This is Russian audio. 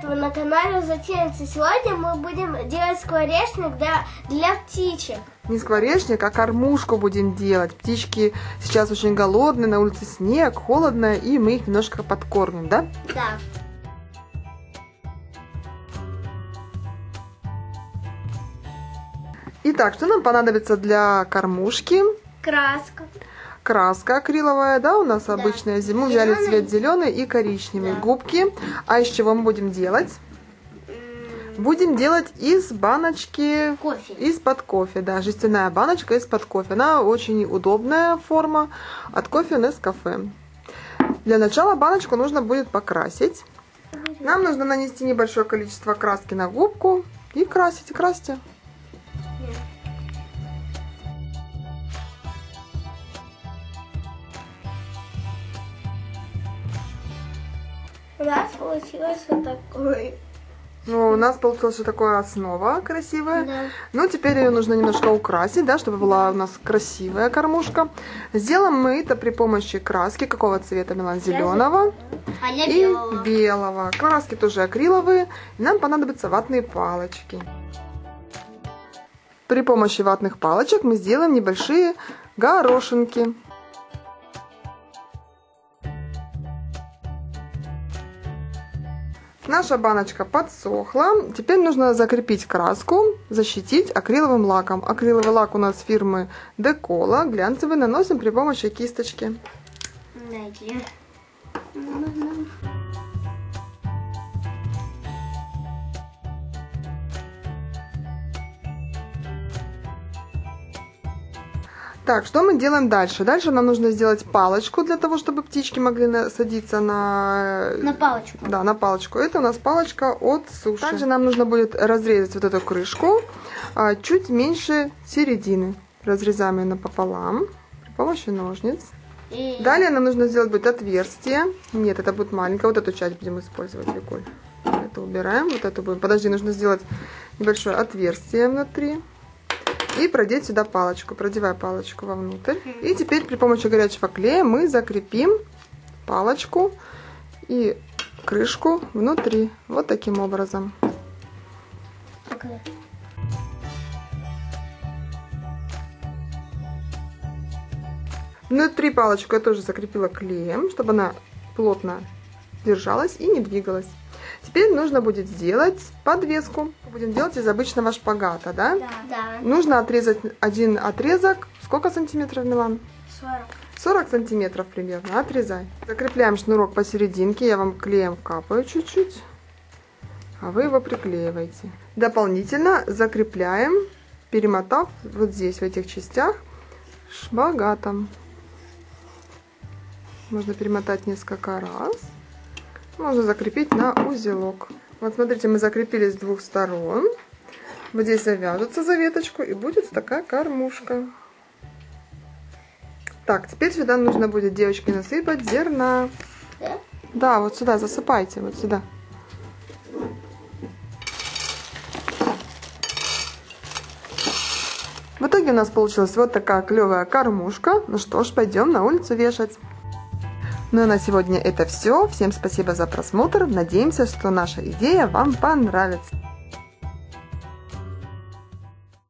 ребята, вы на канале Затейницы. Сегодня мы будем делать скворечник для птичек. Не скворечник, а кормушку будем делать. Птички сейчас очень голодные, на улице снег, холодно, и мы их немножко подкормим, да? Да. Итак, что нам понадобится для кормушки? Краска. Краска акриловая, да, у нас обычная зима. Взяли цвет зеленый и коричневый. Да. Губки. А из чего мы будем делать? Будем делать из баночки, Кофе. из-под кофе, да, жестяная баночка из-под кофе. Она очень удобная форма, от кофе Нескафе. Для начала баночку нужно будет покрасить. Нам нужно нанести небольшое количество краски на губку и красить, красьте. У нас получилось вот такой. Ну, у нас получилась вот такая основа красивая. Да. Ну, теперь ее нужно немножко украсить, да, чтобы была у нас красивая кормушка. Сделаем мы это при помощи краски. Какого цвета, Милан? Зеленого и белого. Краски тоже акриловые. И нам понадобятся ватные палочки. При помощи ватных палочек мы сделаем небольшие горошинки. Наша баночка подсохла. Теперь нужно закрепить краску, защитить акриловым лаком. Акриловый лак у нас фирмы Декола. Глянцевый, наносим при помощи кисточки. Дайте. Так, что мы делаем дальше? Дальше нам нужно сделать палочку для того, чтобы птички могли садиться На палочку. Да, на палочку. Это у нас палочка от суши. Также нам нужно будет разрезать вот эту крышку чуть меньше середины. Разрезаем ее напополам при помощи ножниц. И... Далее нам нужно сделать будет отверстие. Нет, это будет маленькое. Вот эту часть будем использовать, Викуль. Это убираем. Вот эту будем. Подожди, нужно сделать небольшое отверстие внутри. И продеть сюда палочку. Продевай палочку вовнутрь. И теперь при помощи горячего клея мы закрепим палочку и крышку внутри. Вот таким образом. Okay. Внутри палочку я тоже закрепила клеем, чтобы она плотно держалась и не двигалась. Теперь нужно будет сделать подвеску. Будем делать из обычного шпагата, да? Да. Нужно отрезать один отрезок. Сколько сантиметров, Милан? 40. 40 сантиметров примерно. Отрезай. Закрепляем шнурок посерединке. Я вам клеем капаю чуть-чуть. А вы его приклеиваете. Дополнительно закрепляем, перемотав вот здесь, в этих частях, шпагатом. Можно перемотать несколько раз. Можно закрепить на узелок. Вот смотрите, мы закрепили с двух сторон. Вот здесь завяжется за веточку и будет такая кормушка. Так, теперь сюда нужно будет, девочки, насыпать зерна. Да? Да, вот сюда засыпайте, вот сюда. В итоге у нас получилась вот такая клевая кормушка. Ну что ж, пойдем на улицу вешать. Ну а на сегодня это все. Всем спасибо за просмотр. Надеемся, что наша идея вам понравится.